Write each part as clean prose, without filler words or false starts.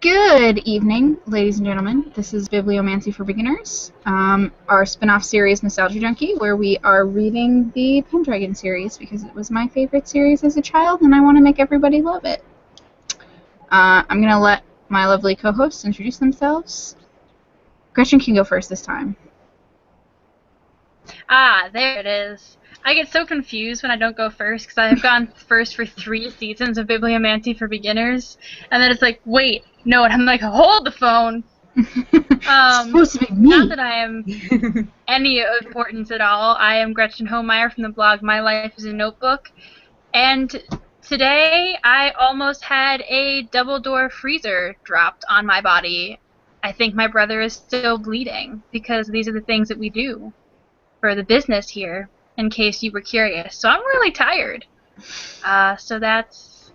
Good evening, ladies and gentlemen. This is Bibliomancy for Beginners, our spin-off series, Nostalgia Junkie, where we are reading the Pendragon series because it was my favorite series as a child, and I want to make everybody love it. I'm going to let my lovely co-hosts introduce themselves. Gretchen can go first this time. Ah, there it is. I get so confused when I don't go first because I've gone first for 3 seasons of Bibliomancy for Beginners, and then it's like, wait, no, and I'm like, hold the phone. It's supposed to be me. Not that I am any importance at all. I am Gretchen Homemeyer from the blog My Life is a Notebook, and today I almost had a double-door freezer dropped on my body. I think my brother is still bleeding because these are the things that we do for the business here, in case you were curious. So I'm really tired. So that's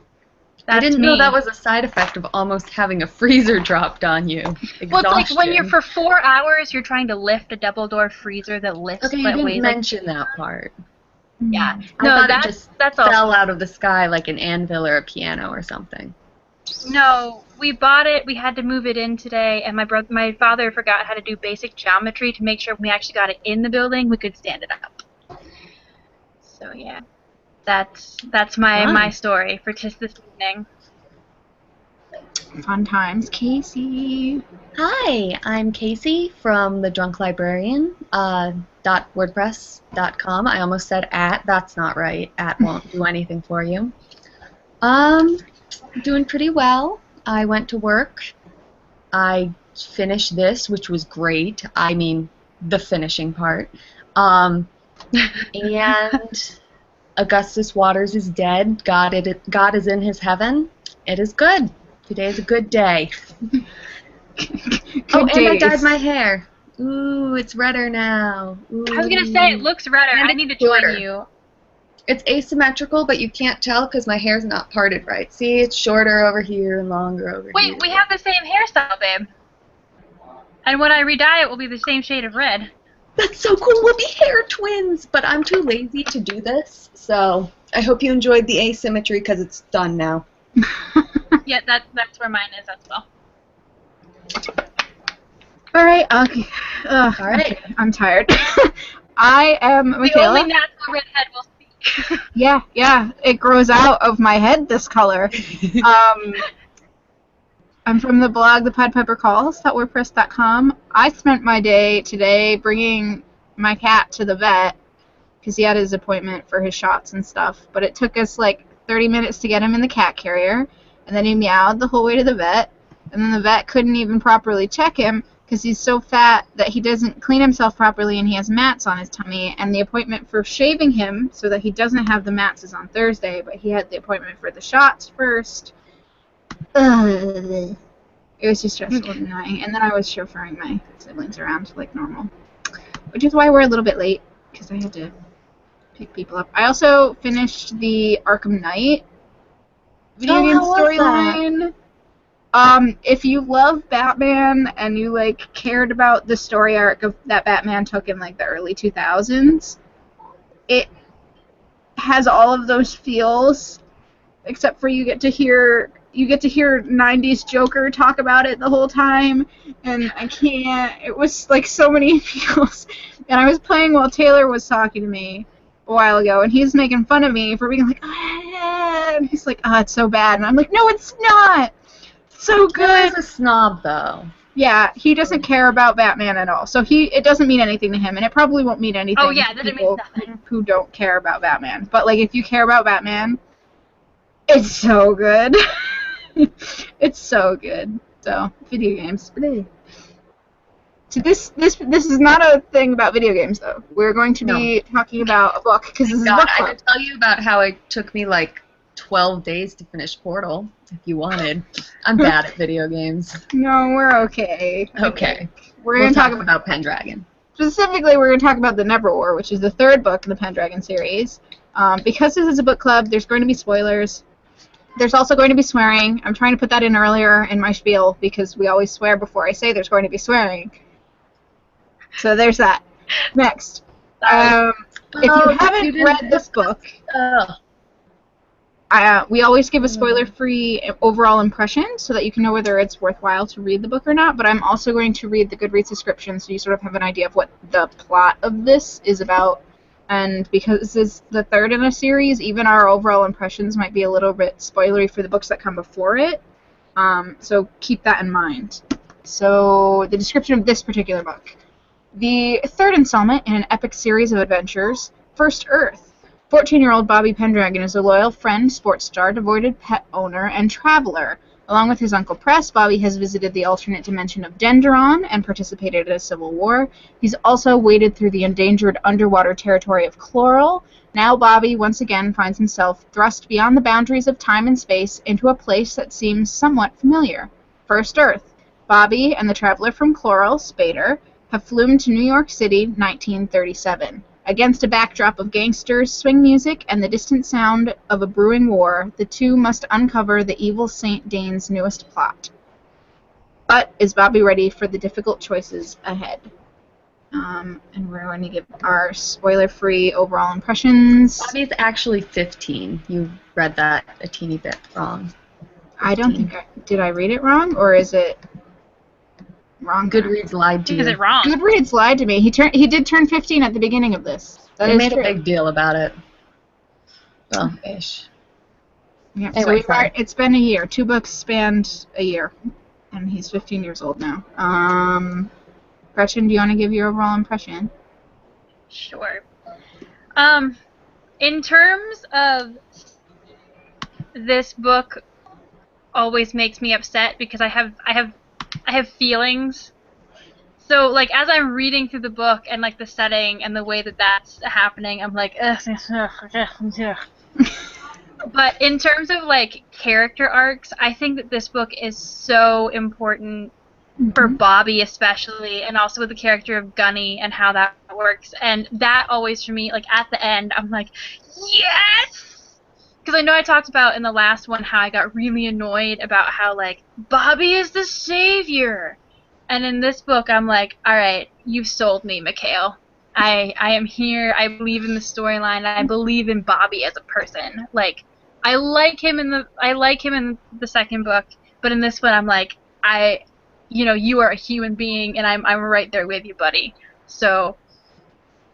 I didn't me. know that was a side effect of almost having a freezer dropped on you. Exhaustion. Well, it's like when you're for 4 hours, you're trying to lift a double-door freezer that lifts. Okay, you didn't mention that part. Yeah. I No, thought that's it just that's fell all. out of the sky like an anvil or a piano or something. No, we bought it. We had to move it in today, and my father forgot how to do basic geometry to make sure when we actually got it in the building, we could stand it up. So yeah, that's my story for just this evening. Fun times. Casey. Hi, I'm Casey from the Drunk Librarian. .wordpress.com. I almost said @ That's not right. @ won't do anything for you. Doing pretty well. I went to work. I finished this, which was great. I mean, the finishing part. And Augustus Waters is dead. God is in his heaven. It is good. Today is a good day. Good and I days. dyed my hair. Ooh, it's redder now. Ooh. I was gonna say it looks redder. And I it's need to shorter. join you. It's asymmetrical, but you can't tell because my hair's not parted right. See, it's shorter over here and longer over here. Wait, we have the same hairstyle, babe. And when I re-dye it, will be the same shade of red. That's so cool. We'll be hair twins. But I'm too lazy to do this, so I hope you enjoyed the asymmetry because it's done now. Yeah, that's where mine is as well. All right. Okay. All right. I'm tired. I am Michaela. The only natural redhead will speak. Yeah. It grows out of my head this color. I'm from the blog thepodpeppercalls.wordpress.com. I spent my day today bringing my cat to the vet because he had his appointment for his shots and stuff. But it took us like 30 minutes to get him in the cat carrier, and then he meowed the whole way to the vet, and then the vet couldn't even properly check him because he's so fat that he doesn't clean himself properly and he has mats on his tummy, and the appointment for shaving him so that he doesn't have the mats is on Thursday, but he had the appointment for the shots first. It was just stressful and annoying, and then I was chauffeuring my siblings around like normal, which is why we're a little bit late, because I had to pick people up. I also finished the Arkham Knight video game storyline. If you love Batman and you like cared about the story arc of that Batman took in like the early 2000s, it has all of those feels, except for you get to hear 90s Joker talk about it the whole time, and I can't. It was like so many feels, and I was playing while Taylor was talking to me a while ago, and he's making fun of me for being like, and he's like, it's so bad, and I'm like, no, it's not. So good. He's a snob, though. Yeah, he doesn't care about Batman at all. So it doesn't mean anything to him, and it probably won't mean anything Oh yeah, to that means people nothing. who don't care about Batman. But like, if you care about Batman, it's so good. It's so good. So video games. So this is not a thing about video games, though. We're going to be talking about a book because this is a book club. I could tell you about how it took me like 12 days to finish Portal, if you wanted. I'm bad at video games. No, we're okay. Okay. We're going to talk about Pendragon. Specifically, we're going to talk about the Never War, which is the 3rd book in the Pendragon series. Because this is a book club, there's going to be spoilers. There's also going to be swearing. I'm trying to put that in earlier in my spiel because we always swear before I say there's going to be swearing. So there's that. Next. If you haven't read this book... We always give a spoiler-free overall impression so that you can know whether it's worthwhile to read the book or not, but I'm also going to read the Goodreads description so you sort of have an idea of what the plot of this is about. And because this is the third in a series, even our overall impressions might be a little bit spoilery for the books that come before it. So keep that in mind. So the description of this particular book. The third installment in an epic series of adventures, First Earth. 14-year-old Bobby Pendragon is a loyal friend, sports star, devoted pet owner, and traveler. Along with his Uncle Press, Bobby has visited the alternate dimension of Denderon and participated in a civil war. He's also waded through the endangered underwater territory of Chloral. Now Bobby once again finds himself thrust beyond the boundaries of time and space into a place that seems somewhat familiar. First Earth. Bobby and the traveler from Chloral, Spader, have flown to New York City, 1937. Against a backdrop of gangsters, swing music, and the distant sound of a brewing war, the two must uncover the evil Saint Dane's newest plot. But is Bobby ready for the difficult choices ahead? And we're going to give our spoiler-free overall impressions. Bobby's actually 15. You read that a teeny bit wrong. 15. I don't think did I read it wrong, or is it wrong? Goodreads lied to you. Is it wrong? Goodreads lied to me. He did turn 15 at the beginning of this. They made a big deal about it. Well, ish. Yeah, Anyway, so it's been a year. 2 books spanned a year, and he's 15 years old now. Gretchen, do you want to give your overall impression? Sure. In terms of this book, always makes me upset because I have feelings. So, like, as I'm reading through the book and, like, the setting and the way that that's happening, I'm like, ugh. But in terms of, like, character arcs, I think that this book is so important for Bobby especially, and also with the character of Gunny and how that works. And that always, for me, like, at the end, I'm like, yes! Because I know I talked about in the last one how I got really annoyed about how, like, Bobby is the savior! And in this book, I'm like, alright, you've sold me, Michaela. I am here, I believe in the storyline, I believe in Bobby as a person. Like, I like him in the second book, but in this one, I'm like, you are a human being, and I'm right there with you, buddy. So,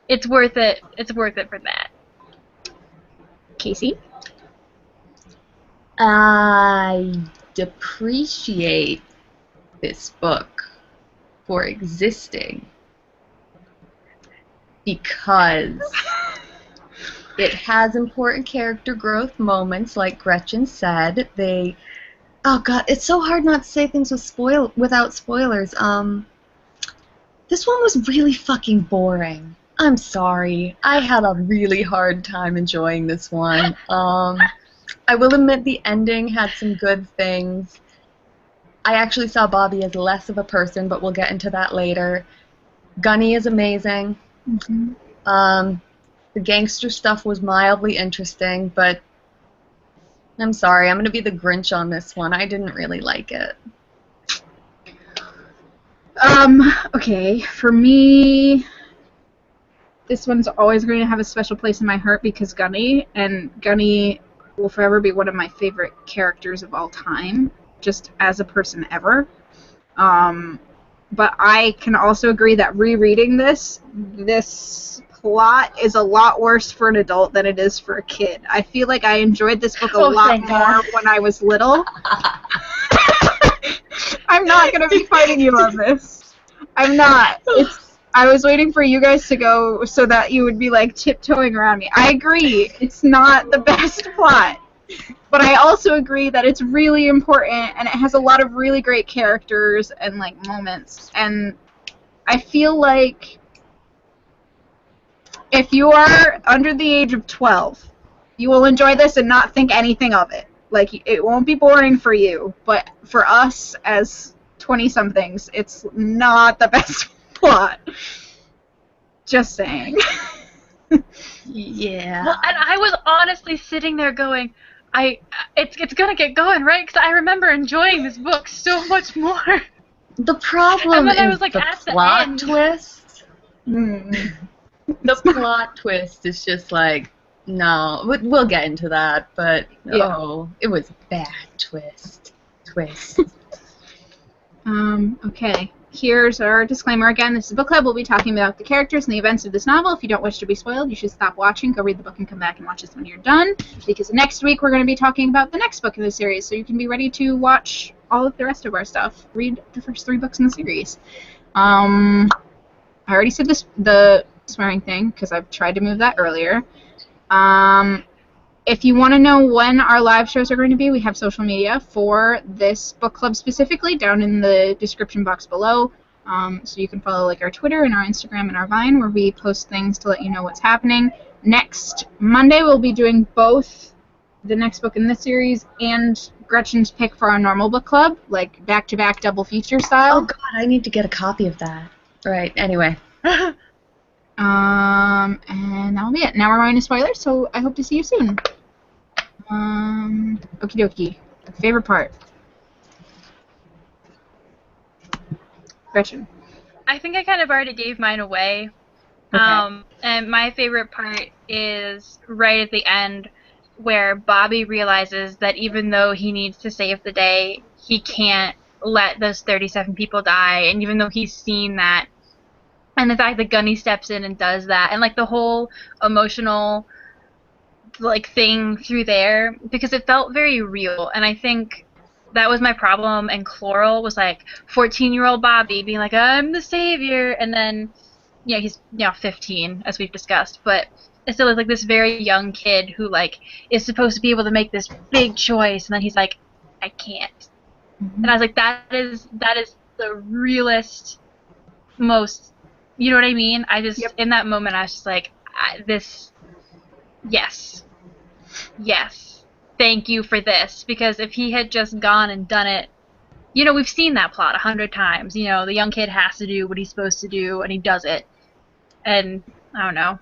it's worth it. It's worth it for that. Casey? I depreciate this book for existing because it has important character growth moments, like Gretchen said. Oh god, it's so hard not to say things without spoilers. This one was really fucking boring. I'm sorry. I had a really hard time enjoying this one. I will admit the ending had some good things. I actually saw Bobby as less of a person, but we'll get into that later. Gunny is amazing. The gangster stuff was mildly interesting, but I'm sorry, I'm going to be the Grinch on this one. I didn't really like it. Okay, for me, this one's always going to have a special place in my heart because Gunny will forever be one of my favorite characters of all time, just as a person ever. But I can also agree that rereading this plot is a lot worse for an adult than it is for a kid. I feel like I enjoyed this book a lot more when I was little. I'm not going to be fighting you on this. I'm not. I was waiting for you guys to go so that you would be, like, tiptoeing around me. I agree. It's not the best plot. But I also agree that it's really important, and it has a lot of really great characters and, like, moments. And I feel like if you are under the age of 12, you will enjoy this and not think anything of it. Like, it won't be boring for you, but for us as 20-somethings, it's not the best plot. Just saying. Yeah. Well, and I was honestly sitting there going, it's gonna get going, right? Because I remember enjoying this book so much more. The problem and then I was is like, the at the plot end. twist. The plot twist is just like, No, we'll get into that, but Yeah. oh, it was a bad twist. Okay. Here's our disclaimer again. This is a book club. We'll be talking about the characters and the events of this novel. If you don't wish to be spoiled, you should stop watching, go read the book, and come back and watch this when you're done. Because next week we're going to be talking about the next book in the series, so you can be ready to watch all of the rest of our stuff. Read the first 3 books in the series. I already said the swearing thing, because I've tried to move that earlier. If you want to know when our live shows are going to be, we have social media for this book club specifically down in the description box below. So you can follow like our Twitter and our Instagram and our Vine, where we post things to let you know what's happening. Next Monday, we'll be doing both the next book in this series and Gretchen's pick for our normal book club, like back-to-back double feature style. Oh God, I need to get a copy of that. Right. Anyway. And that'll be it. Now we're going to spoilers, so I hope to see you soon. Okie dokie. Favorite part? Gretchen. I think I kind of already gave mine away. Okay. And my favorite part is right at the end where Bobby realizes that even though he needs to save the day, he can't let those 37 people die. And even though he's seen that, and the fact that Gunny steps in and does that, and like the whole emotional like thing through there, because it felt very real. And I think that was my problem. And Chloral was like 14-year-old Bobby being like, I'm the savior, and then yeah, he's 15 as we've discussed, but it still is like this very young kid who like is supposed to be able to make this big choice, and then he's like, I can't. And I was like, that is the realest, most, you know what I mean? I just, in that moment, I was just like, yes, thank you for this. Because if he had just gone and done it, we've seen that plot 100 times. The young kid has to do what he's supposed to do, and he does it. And, I don't know.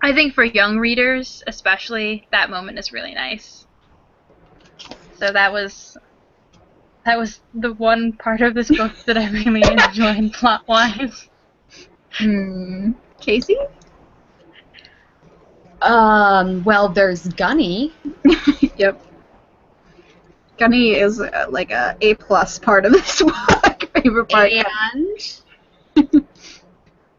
I think for young readers, especially, that moment is really nice. So that was the one part of this book that I really enjoyed plot-wise. Casey? Well, there's Gunny. Yep. Gunny is like a A+ part of this book. Favorite part. And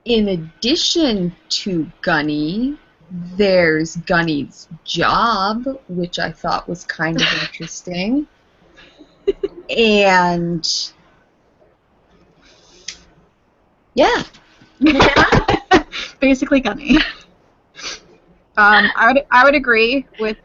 in addition to Gunny, there's Gunny's job, which I thought was kind of interesting. And yeah. Basically Gunny. I would agree with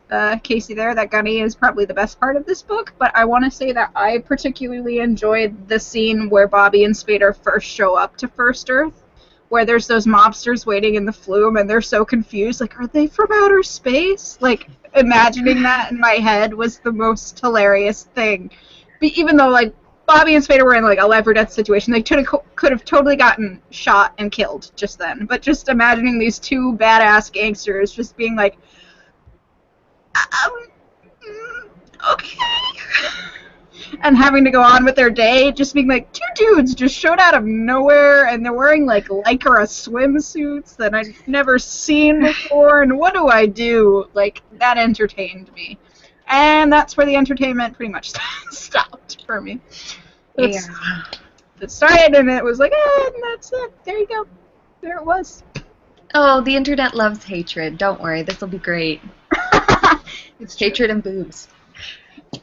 Casey there that Gunny is probably the best part of this book, but I want to say that I particularly enjoyed the scene where Bobby and Spader first show up to First Earth, where there's those mobsters waiting in the flume and they're so confused, like, are they from outer space? Like, imagining that in my head was the most hilarious thing. But even though, like, Bobby and Spader were in like a life or death situation, they could have totally gotten shot and killed just then. But just imagining these 2 badass gangsters just being like, okay, and having to go on with their day, just being like, 2 dudes just showed out of nowhere, and they're wearing like Lycra swimsuits that I've never seen before, and what do I do? Like, that entertained me. And that's where the entertainment pretty much stopped for me. It started, and it was like, and that's it. There you go. There it was. Oh, the internet loves hatred. Don't worry, this will be great. It's hatred and boobs.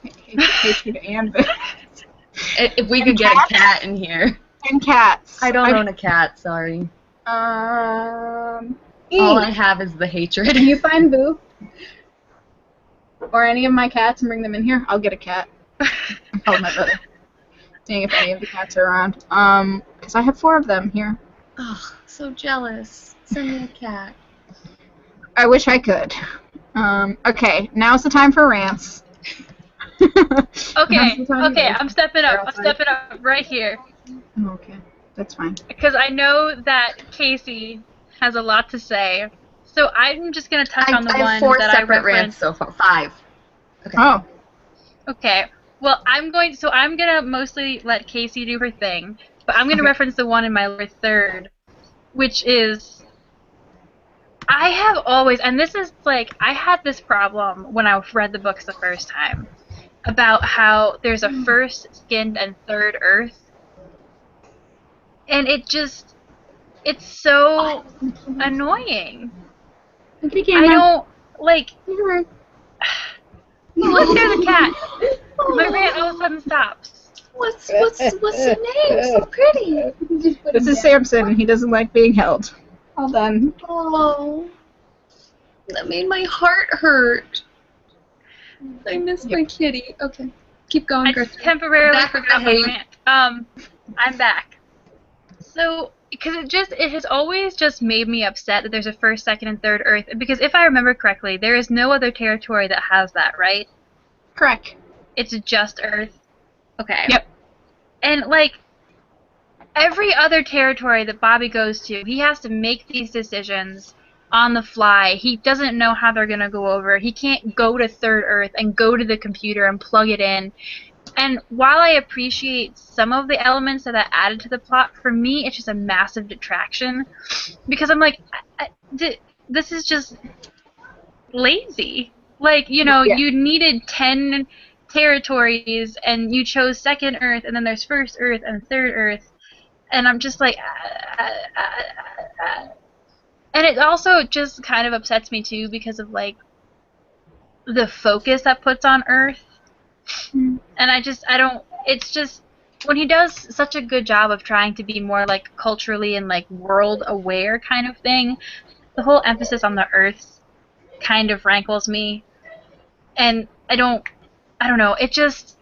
Hatred and boobs. If we could get a cat in here. And cats. I don't own a cat, sorry. All I have is the hatred. Can you find Boo? Or any of my cats and bring them in here? I'll get a cat. I'm calling my brother. Seeing if any of the cats are around. Because I have 4 of them here. Oh, so jealous. Send me a cat. I wish I could. Okay, now's the time for rants. Okay, I'm stepping up. I'm stepping up right here. Okay, that's fine. Because I know that Casey has a lot to say. So I'm just going to touch on the one that I referenced. I have 4 separate rants so far. 5. Okay. Oh. Okay. Well, I'm going to mostly let Casey do her thing, but I'm going to reference the one in my lower third, which is I have always, and this is like, I had this problem when I read the books the first time about how there's a first, second, and third Earth, and it's so annoying. I don't, like, look, there's a cat. My rant all of a sudden stops. What's her name? So pretty. This is Samson, and he doesn't like being held. All done. Oh, that made my heart hurt. I miss my kitty. Okay, keep going, I Gretchen. temporarily Back with forgot the my hate. rant. I'm back. So, because it has always just made me upset that there's a first, second, and third Earth. Because if I remember correctly, there is no other territory that has that, right? Correct. It's just Earth. Okay. Yep. And, like, every other territory that Bobby goes to, he has to make these decisions on the fly. He doesn't know how they're going to go over. He can't go to Third Earth and go to the computer and plug it in. And while I appreciate some of the elements that added to the plot, for me, it's just a massive detraction. Because I'm like, this is just lazy. Like, you know, Yeah. you needed 10 territories, and you chose second Earth, and then there's first Earth and third Earth. And I'm just like, and it also just kind of upsets me too because of like the focus that puts on Earth. And I don't, it's just, when he does such a good job of trying to be more like culturally and like world aware kind of thing, the whole emphasis on the Earth kind of rankles me. And I don't know, it just,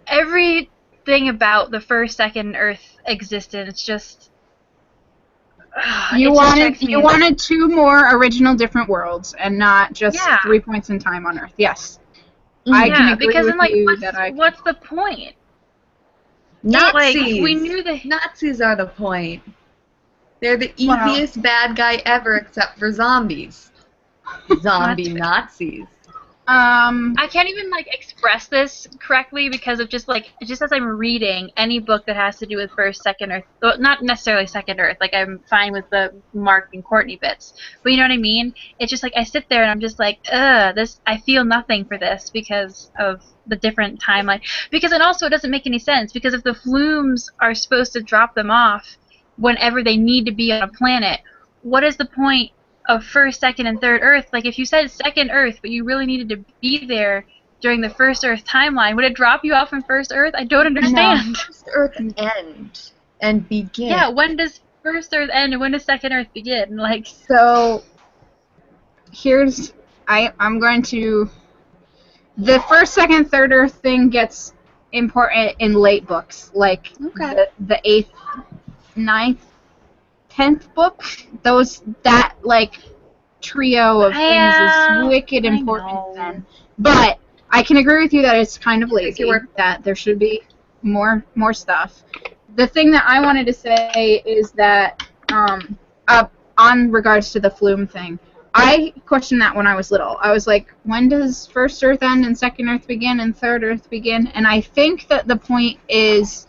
everything about the first, second Earth existence just, You it just strikes me as- wanted 2 more original different worlds, and not just Yeah. 3 points in time on Earth. Yes, I can agree because with then, like, you that what's the point? Nazis. Like, we knew the Nazis are the point. They're the Wow. easiest bad guy ever, except for zombies. Zombie Nazis. I can't even like express this correctly because of just as I'm reading any book that has to do with first, second Earth, well, not necessarily second Earth. Like I'm fine with the Mark and Courtney bits, but you know what I mean. It's just like I sit there and I'm just like, this. I feel nothing for this because of the different timeline. Because and also it doesn't make any sense because if the flumes are supposed to drop them off whenever they need to be on a planet, what is the point of first, second, and third Earth? Like, if you said second Earth, but you really needed to be there during the first Earth timeline, would it drop you off in first Earth? I don't understand. First Earth end and begin. Yeah, when does first Earth end and when does second Earth begin? Like, so. Here's I'm going to. The first, second, third Earth thing gets important in late books, like Okay. the 8th, 9th, 10th book. That like trio of things is wicked important then. But I can agree with you that it's kind of lazy, that there should be more stuff. The thing that I wanted to say is that on regards to the flume thing, I questioned that when I was little. I was like, when does first Earth end and second Earth begin and third Earth begin? And I think that the point is,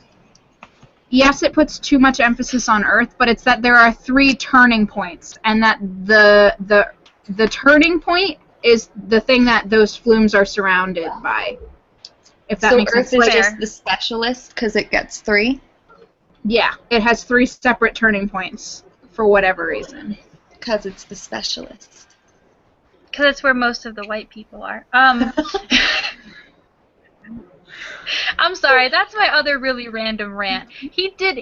yes, it puts too much emphasis on Earth, but it's that there are 3 turning points, and that the turning point is the thing that those flumes are surrounded by. If that makes Earth sense. is just the specialist because it gets 3? Yeah, it has 3 separate turning points for whatever reason. Because it's the specialist. because it's where most of the white people are. I'm sorry, that's my other really random rant. He did,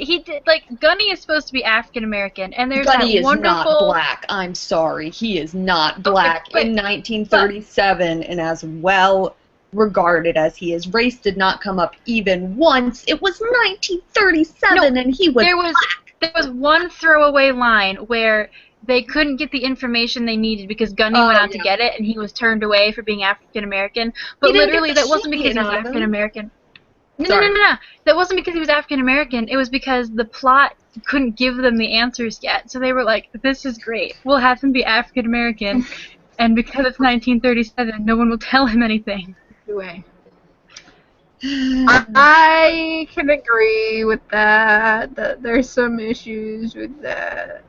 like, Gunny is supposed to be African American, and there's Gunny that wonderful... is not black. I'm sorry. He is not black in 1937, and as well regarded as he is, race did not come up even once. It was 1937, and he was black. There was one throwaway line where they couldn't get the information they needed because Gunny went out to get it, and he was turned away for being African American. But literally, that wasn't because he was African American. No. That wasn't because he was African American. It was because the plot couldn't give them the answers yet. So they were like, "This is great. We'll have him be African American, and because it's 1937, no one will tell him anything." Way. I can agree with that. That there's some issues with that.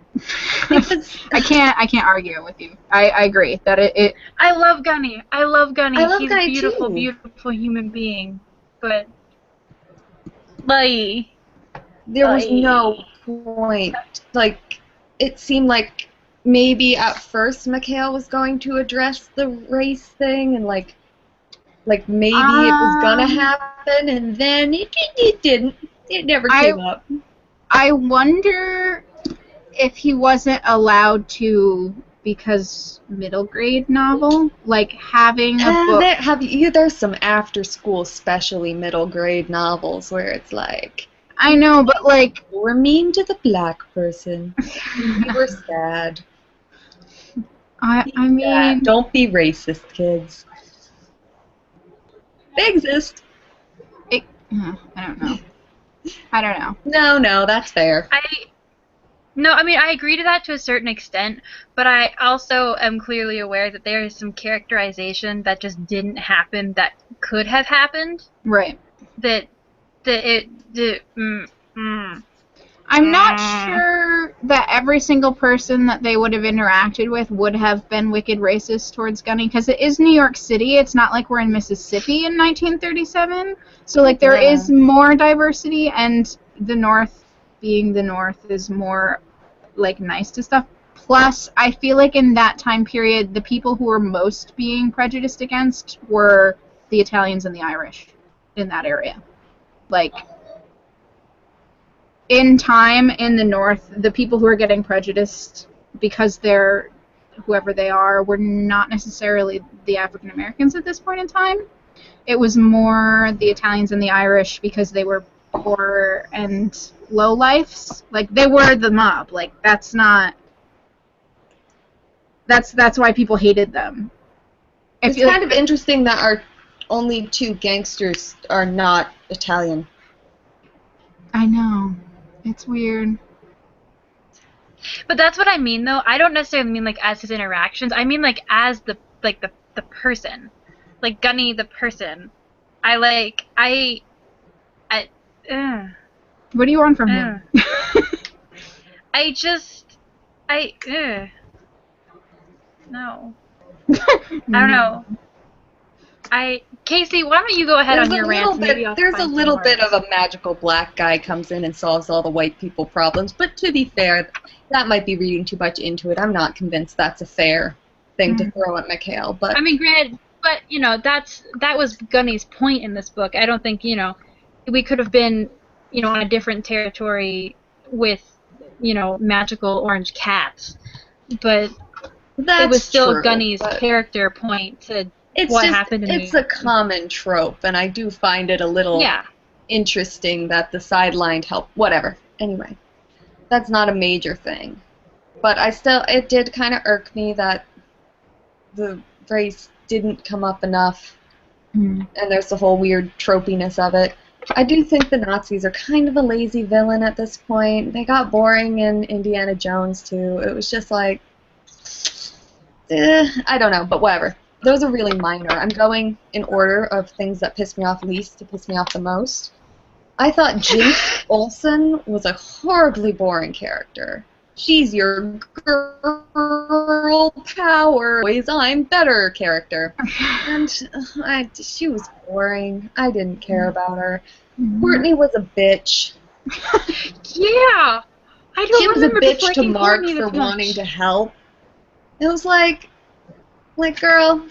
I can't argue with you. I agree that it I love Gunny. I love Gunny. I love He's Gunny a beautiful, too. beautiful human being. But, like, There was no point. Like, it seemed like maybe at first Michaela was going to address the race thing, and like maybe it was gonna happen, and then it didn't. It never came up. I wonder if he wasn't allowed to because middle grade novel, like having a book. There's some after school, especially middle grade novels where it's like, I know, but like we're mean to the black person. We were sad. I mean, don't be racist, kids. They exist. I don't know. I don't know. No, that's fair. No, I mean, I agree to that to a certain extent, but I also am clearly aware that there is some characterization that just didn't happen that could have happened. Right. I'm not sure that every single person that they would have interacted with would have been wicked racist towards Gunny, because it is New York City. It's not like we're in Mississippi in 1937. So, like, there is more diversity, and the North, being the North, is more, like, nice to stuff. Plus, I feel like in that time period, the people who were most being prejudiced against were the Italians and the Irish in that area. Like, in time in the North, the people who are getting prejudiced because they're whoever they are were not necessarily the African Americans at this point in time. It was more the Italians and the Irish because they were poor and low lifes. Like, they were the mob. Like, that's why people hated them. It's kind of interesting that our only two gangsters are not Italian. I know. It's weird. But that's what I mean, though. I don't necessarily mean, like, as his interactions. I mean, like, as the person. Like, Gunny the person. What do you want from him? No. I don't know. Casey, why don't you go ahead on your rant? There's a little bit of a magical black guy comes in and solves all the white people problems, but to be fair, that might be reading too much into it. I'm not convinced that's a fair thing to throw at Michaela. But I mean, granted, but you know, that was Gunny's point in this book. I don't think, you know, we could have been, you know, on a different territory with, you know, magical orange cats, but it was still true, Gunny's character point to what happened to me. It's a common trope, and I do find it a little interesting that the sidelined help. Whatever. Anyway, that's not a major thing. But it did kind of irk me that the race didn't come up enough, and there's the whole weird tropiness of it. I do think the Nazis are kind of a lazy villain at this point. They got boring in Indiana Jones, too. It was just like, I don't know, but whatever. Those are really minor. I'm going in order of things that piss me off least to piss me off the most. I thought Jinx Olsen was a horribly boring character. She's your girl power, always I'm better character. And she was boring. I didn't care about her. Courtney was a bitch. Yeah! I don't she was a remember bitch to Mark Courtney for wanting to help. It was like, girl,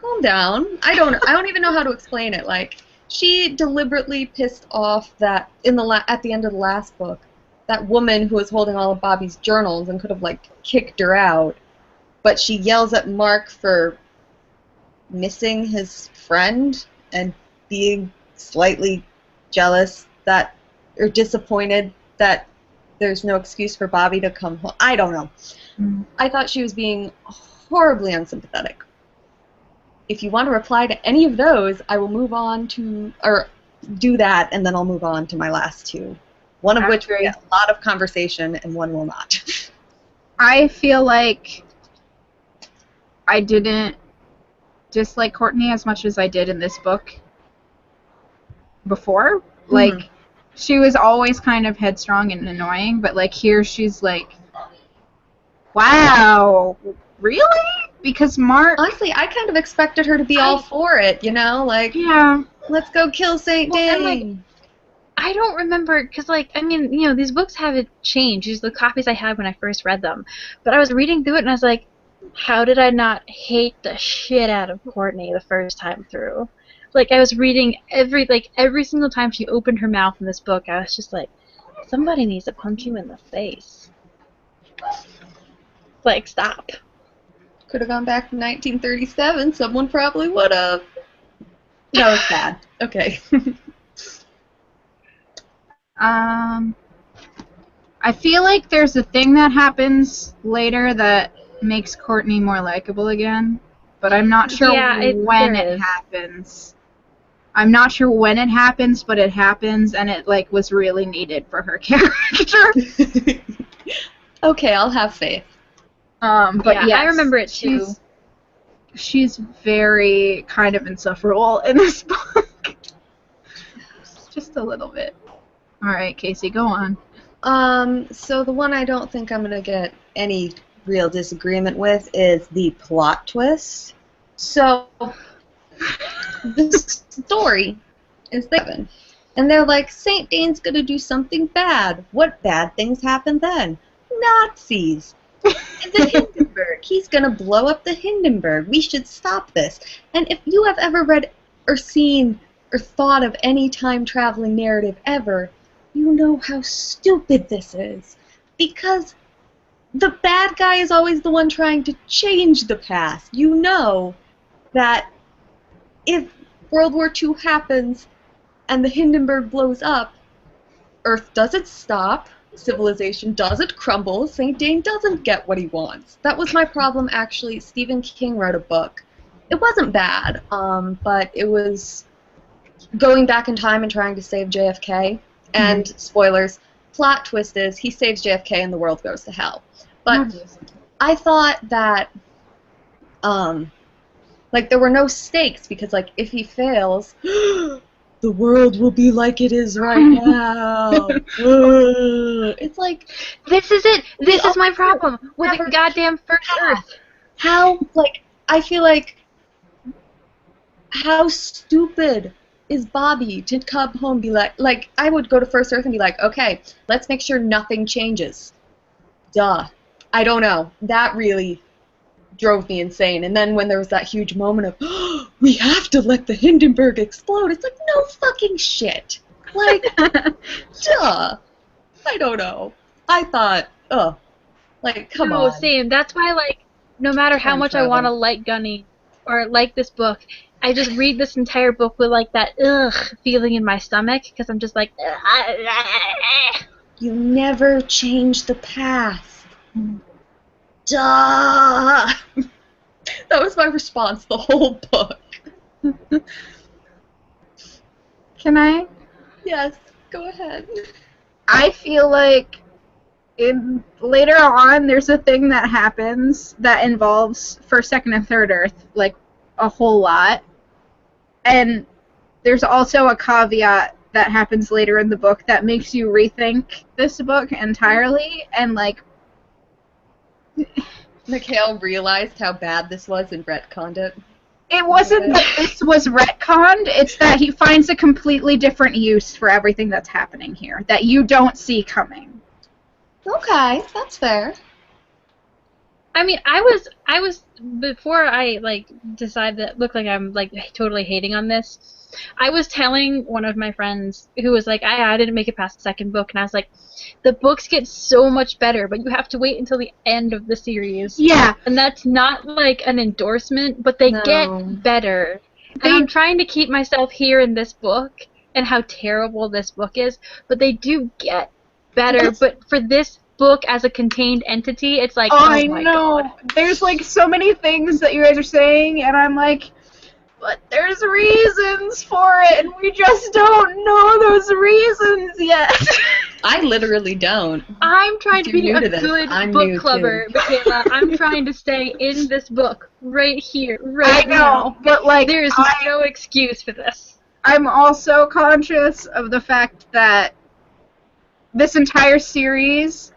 calm down. I don't even know how to explain it. Like, she deliberately pissed off that at the end of the last book, that woman who was holding all of Bobby's journals and could have like kicked her out, but she yells at Mark for missing his friend and being slightly jealous or disappointed that there's no excuse for Bobby to come home. I don't know. I thought she was being horribly unsympathetic. If you want to reply to any of those, I will move on to, or do that, and then I'll move on to my last two. One of which will get a lot of conversation, and one will not. I feel like I didn't dislike Courtney as much as I did in this book before. Like, she was always kind of headstrong and annoying, but like here she's like, wow, really? Because Mark... Honestly, I kind of expected her to be all for it, you know? Like, Yeah. let's go kill Saint Dane. Like, I don't remember, because, like, I mean, you know, these books haven't changed. These are the copies I had when I first read them. But I was reading through it, and I was like, how did I not hate the shit out of Courtney the first time through? Like, I was reading every single time she opened her mouth in this book, I was just like, somebody needs to punch you in the face. Like, stop. Could have gone back to 1937. Someone probably would have. That was bad. Okay. I feel like there's a thing that happens later that makes Courtney more likable again, but I'm not sure when it happens. I'm not sure when it happens, but it happens, and it like was really needed for her character. Okay, I'll have faith. But yeah, yes, I remember it too. She's very kind of insufferable in this book. Just a little bit. Alright, Casey, go on. So the one I don't think I'm gonna get any real disagreement with is the plot twist. So the story is given, and they're like, Saint Dane's gonna do something bad. What bad things happen then? Nazis. The Hindenburg. He's gonna blow up the Hindenburg. We should stop this. And if you have ever read or seen or thought of any time-traveling narrative ever, you know how stupid this is. Because the bad guy is always the one trying to change the past. You know that if World War II happens and the Hindenburg blows up, Earth doesn't stop, civilization doesn't crumble, Saint Dane doesn't get what he wants. That was my problem, actually. Stephen King wrote a book. It wasn't bad, but it was going back in time and trying to save JFK. And, spoilers, plot twist is he saves JFK and the world goes to hell. But I thought that, like, there were no stakes because, like, if he fails, the world will be like it is right now. It's like... This is it! This is my problem with the goddamn First Earth. How, like, I feel like, how stupid is Bobby to come home and be like, I would go to First Earth and be like, okay, let's make sure nothing changes. Duh. I don't know. That really drove me insane. And then when there was that huge moment of, oh, we have to let the Hindenburg explode, it's like, no fucking shit. Like, duh. I don't know. I thought, like, come on. No, same. That's why, like, no matter how much I want to like Gunny or like this book, I just read this entire book with, like, that feeling in my stomach, because I'm just like, you never change the past. Duh! That was my response the whole book. Can I? Yes, go ahead. I feel like later on there's a thing that happens that involves First, Second, and Third Earth, like, a whole lot. And there's also a caveat that happens later in the book that makes you rethink this book entirely, and, like... Michaela realized how bad this was and retconned it. It wasn't that this was retconned, it's that he finds a completely different use for everything that's happening here, that you don't see coming. Okay, that's fair. I mean, I was before I, like, decide that look like I'm, like, totally hating on this, I was telling one of my friends who was like, I didn't make it past the second book, and I was like, the books get so much better, but you have to wait until the end of the series. Yeah. And that's not, like, an endorsement, but they get better. And I'm trying to keep myself here in this book and how terrible this book is, but they do get better. But for this book as a contained entity, it's like, oh my God. There's, like, so many things that you guys are saying, and I'm like, but there's reasons for it, and we just don't know those reasons yet. I literally don't. I'm trying to be a good book clubber, Michaela. I'm trying to stay in this book right here, right now. I know, but, like, there's no excuse for this. I'm also conscious of the fact that this entire series,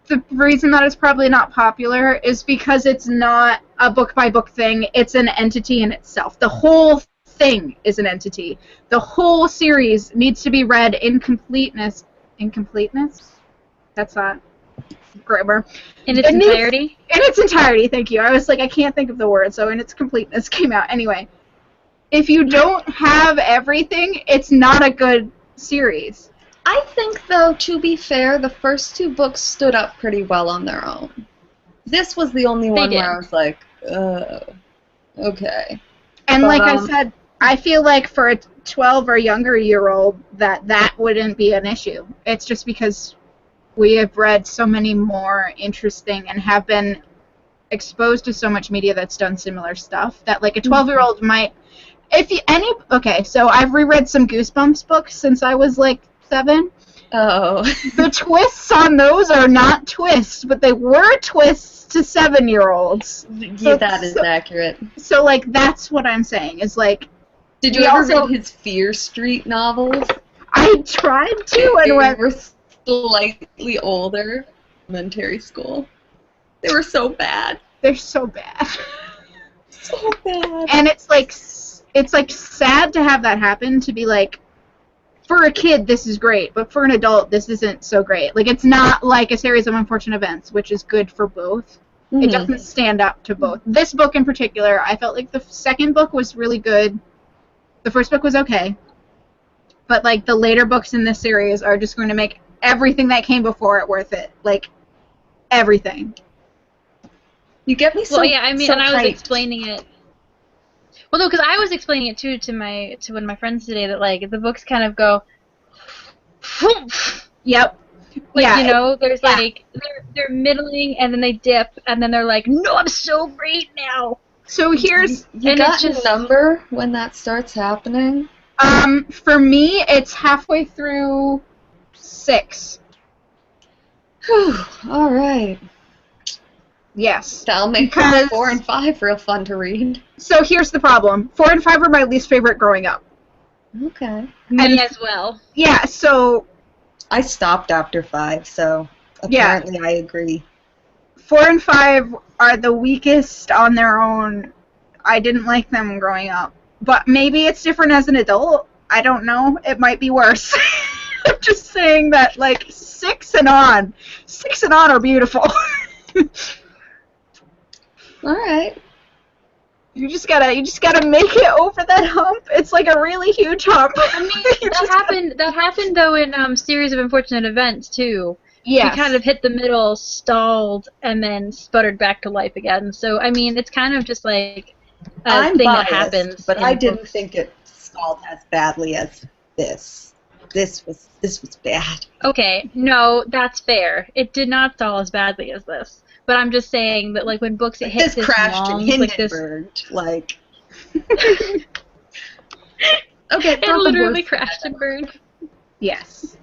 the reason that it's probably not popular is because it's not a book-by-book thing. It's an entity in itself. The whole thing is an entity. The whole series needs to be read in completeness. In completeness? That's not grammar. In its entirety? In its entirety, thank you. I was like, I can't think of the word, so in its completeness came out. Anyway, if you don't have everything, it's not a good series. I think, though, to be fair, the first 2 books stood up pretty well on their own. This was the only one where I was like, okay. And like I said, I feel like for a 12 or younger year-old that wouldn't be an issue. It's just because we have read so many more interesting and have been exposed to so much media that's done similar stuff that like a 12-year-old might, okay, so I've reread some Goosebumps books since I was like 7. Oh. The twists on those are not twists, but they were twists to 7-year-olds. Yeah, that is accurate. So like that's what I'm saying is like. Did you ever read his Fear Street novels? I tried to and went. They were slightly older. Elementary school. They were so bad. They're so bad. So bad. And it's like sad to have that happen, to be like, for a kid this is great, but for an adult this isn't so great. Like it's not like A Series of Unfortunate Events, which is good for both. Mm-hmm. It doesn't stand up to both. This book in particular, I felt like the second book was really good. The first book was okay. But like the later books in this series are just going to make everything that came before it worth it. Like everything. You get me so. Well, yeah, I mean, so and I was hyped. explaining it. Well, no, because I was explaining it too to one of my friends today that like the books kind of go. Yep. Like, yeah, you know, there's like they're middling and then they dip and then they're like, no, I'm so great now. So here's you got a number when that starts happening? For me, it's halfway through 6. Whew, all right. Yes. That'll make 4 and 5 real fun to read. So here's the problem. 4 and 5 were my least favorite growing up. Okay. Me as well. Yeah, so... I stopped after 5, so apparently I agree. 4 and 5 are the weakest on their own. I didn't like them growing up. But maybe it's different as an adult. I don't know. It might be worse. I'm just saying that, like, 6 and on are beautiful. All right. You just gotta make it over that hump. It's like a really huge hump. I mean, that happened though in Series of Unfortunate Events too. Yeah. He kind of hit the middle, stalled, and then sputtered back to life again. So I mean, it's kind of just like a thing that happens. But I didn't think it stalled as badly as this. This was bad. Okay, no, that's fair. It did not stall as badly as this. But I'm just saying that, like, when books hit this crashed long, in Hindenburg, like. Okay, it literally crashed and burned. Yes.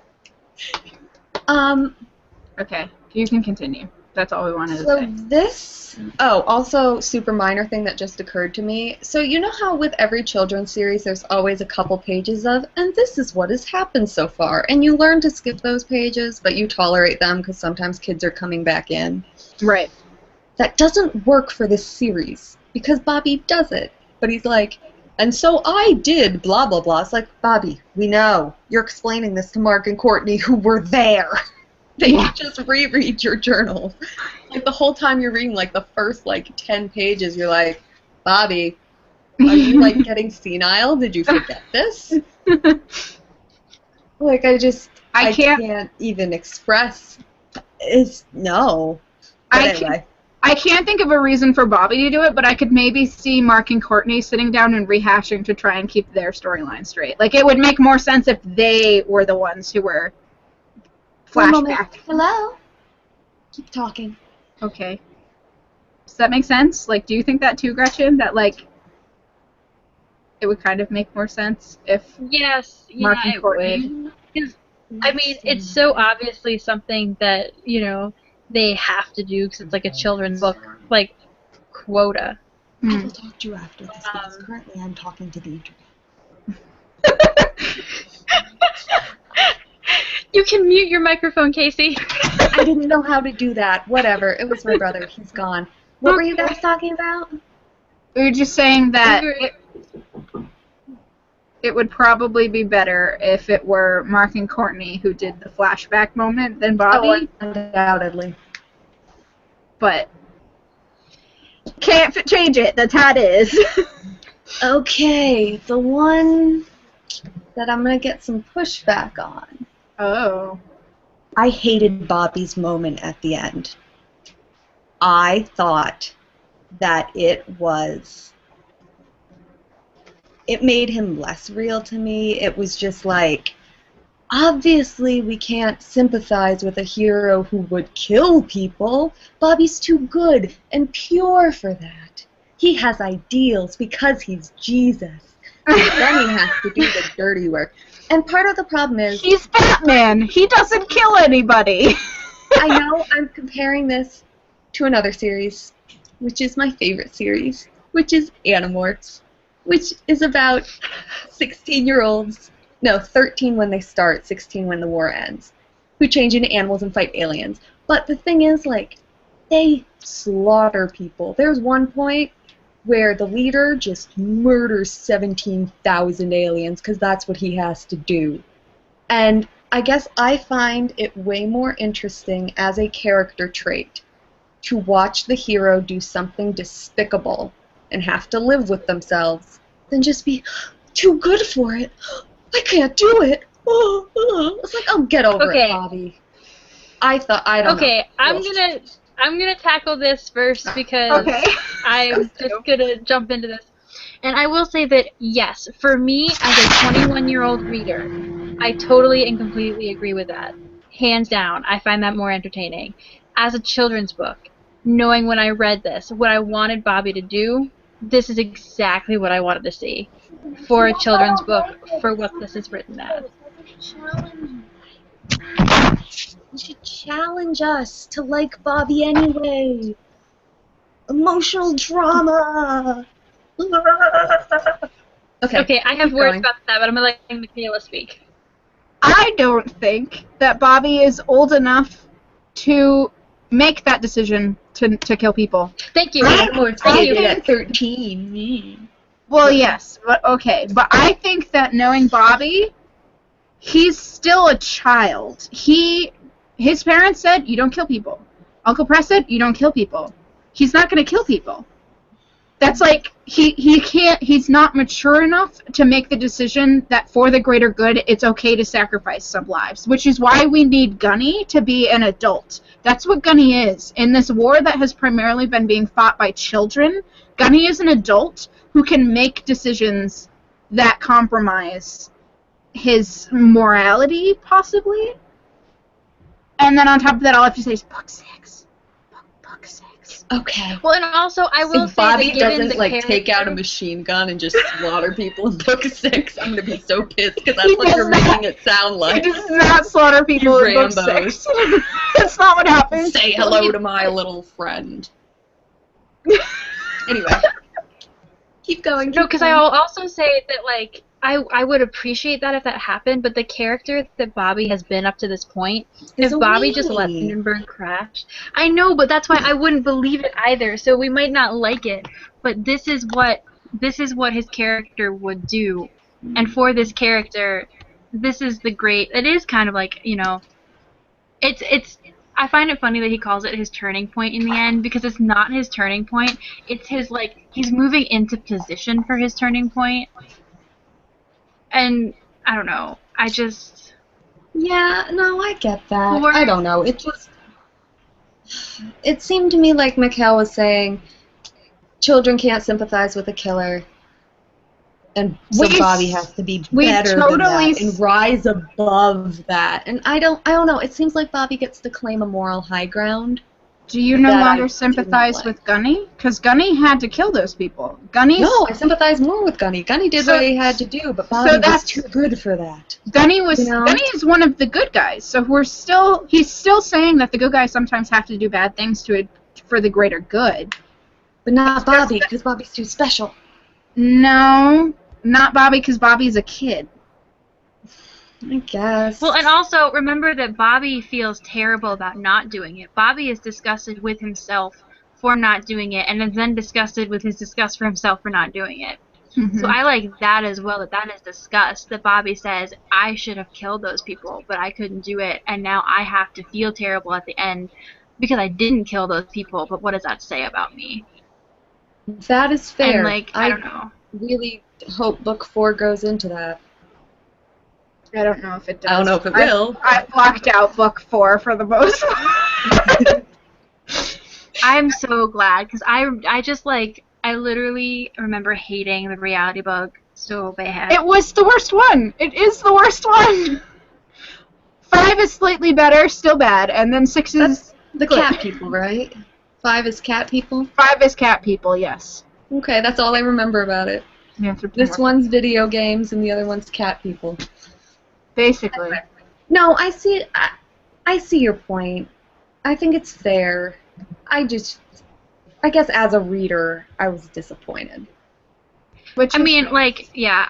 Okay, you can continue. That's all we wanted to say. So this... Oh, also, super minor thing that just occurred to me. So you know how with every children's series there's always a couple pages of, and this is what has happened so far. And you learn to skip those pages, but you tolerate them because sometimes kids are coming back in. Right. That doesn't work for this series, because Bobby does it. But he's like, and so I did blah, blah, blah. It's like, Bobby, we know. You're explaining this to Mark and Courtney, who were there. They just reread your journals. Like, the whole time you're reading, like, the first, 10 pages, you're like, Bobby, are you, getting senile? Did you forget this? Like, I can't even express. No. But anyway. I can't think of a reason for Bobby to do it, but I could maybe see Mark and Courtney sitting down and rehashing to try and keep their storyline straight. Like, it would make more sense if they were the ones who were flashback. Hello? Keep talking. Okay. Does that make sense? Like, do you think that too, Gretchen? That, it would kind of make more sense if Mark and Courtney... Because, I mean, it's so obviously something that, they have to do because it's like a children's book, quota. I will talk to you after this because currently I'm talking to the internet. You can mute your microphone, Casey. I didn't know how to do that. Whatever. It was my brother. He's gone. What were you guys talking about? We were just saying that it would probably be better if it were Mark and Courtney who did the flashback moment than Bobby. Oh, undoubtedly. But can't change it. That's how it is. Okay, the one that I'm going to get some pushback on. Oh. I hated Bobby's moment at the end. I thought that it made him less real to me. It was just like, obviously we can't sympathize with a hero who would kill people. Bobby's too good and pure for that. He has ideals because he's Jesus. And then he has to do the dirty work. And part of the problem is... He's Batman! He doesn't kill anybody! I know I'm comparing this to another series, which is my favorite series, which is Animorphs, which is about 16-year-olds, no, 13 when they start, 16 when the war ends, who change into animals and fight aliens. But the thing is, like, they slaughter people. There's one point where the leader just murders 17,000 aliens because that's what he has to do. And I guess I find it way more interesting as a character trait to watch the hero do something despicable and have to live with themselves than just be too good for it. I can't do it. It's like, oh, get over it, Bobby. I don't know. I'm gonna tackle this first because I'm just gonna jump into this. And I will say that, yes, for me, as a 21-year-old reader, I totally and completely agree with that. Hands down, I find that more entertaining. As a children's book, knowing when I read this, what I wanted Bobby to do, this is exactly what I wanted to see for a children's book, for what this is written as. You should challenge us to like Bobby anyway. Emotional drama. Okay, I have words about that, but I'm going to let Michaela speak. I don't think that Bobby is old enough to make that decision to kill people. Thank you. Thank you. At 13. Well, yes, but okay. But I think that knowing Bobby, he's still a child. His parents said, you don't kill people. Uncle Press said, you don't kill people. He's not going to kill people. That's like, he's not mature enough to make the decision that for the greater good, it's okay to sacrifice some lives, which is why we need Gunny to be an adult. That's what Gunny is. In this war that has primarily been being fought by children, Gunny is an adult who can make decisions that compromise his morality, possibly. And then on top of that, all I have to say is book 6. Book 6. Okay. Well, and also, I will say Bobby that given doesn't, the like, character... take out a machine gun and just slaughter people in book 6, I'm going to be so pissed, because that's what you're making it sound like. He does not slaughter people in book 6. That's not what happens. Say hello to my little friend. Anyway. Keep going. No, because I'll also say that, like, I would appreciate that if that happened, but the character that Bobby has been up to this point, if Bobby just let Hindenburg crash, I know, but that's why I wouldn't believe it either. So we might not like it, but this is what his character would do, and for this character, this is the great. It is kind of like, you know, it's. I find it funny that he calls it his turning point in the end, because it's not his turning point. It's his, like, he's moving into position for his turning point. And, I don't know, I just... Yeah, no, I get that. I don't know, it seemed to me like Michaela was saying, children can't sympathize with a killer, and so Bobby has to be better than that and rise above that. And I don't know, it seems like Bobby gets to claim a moral high ground. Do you no longer sympathize with Gunny? Because Gunny had to kill those people. No, I sympathize more with Gunny. Gunny did what he had to do, but Bobby was too good for that. Gunny is one of the good guys, so he's still saying that the good guys sometimes have to do bad things for the greater good. But not Bobby, because Bobby's too special. No, not Bobby, because Bobby's a kid. I guess. Well, and also remember that Bobby feels terrible about not doing it. Bobby is disgusted with himself for not doing it, and is then disgusted with his disgust for himself for not doing it. Mhm. So I like that as well, that is disgust, that Bobby says, I should have killed those people, but I couldn't do it, and now I have to feel terrible at the end because I didn't kill those people, but what does that say about me? That is fair. And, like, I don't know. Really hope book 4 goes into that. I don't know if it does. I don't know if it will. I blocked out book 4 for the most part. I'm so glad, because I just, like, I literally remember hating the reality bug so bad. It was the worst one. It is the worst one. 5 is slightly better, still bad, and then 6 is That's the good. cat people, right? 5 is cat people? 5 is cat people, yes. Okay, that's all I remember about it. Yeah, This one's video games and the other one's cat people. basically. No, I see your point. I think it's fair. I guess as a reader, I was disappointed. Which I is mean, fair. like, yeah,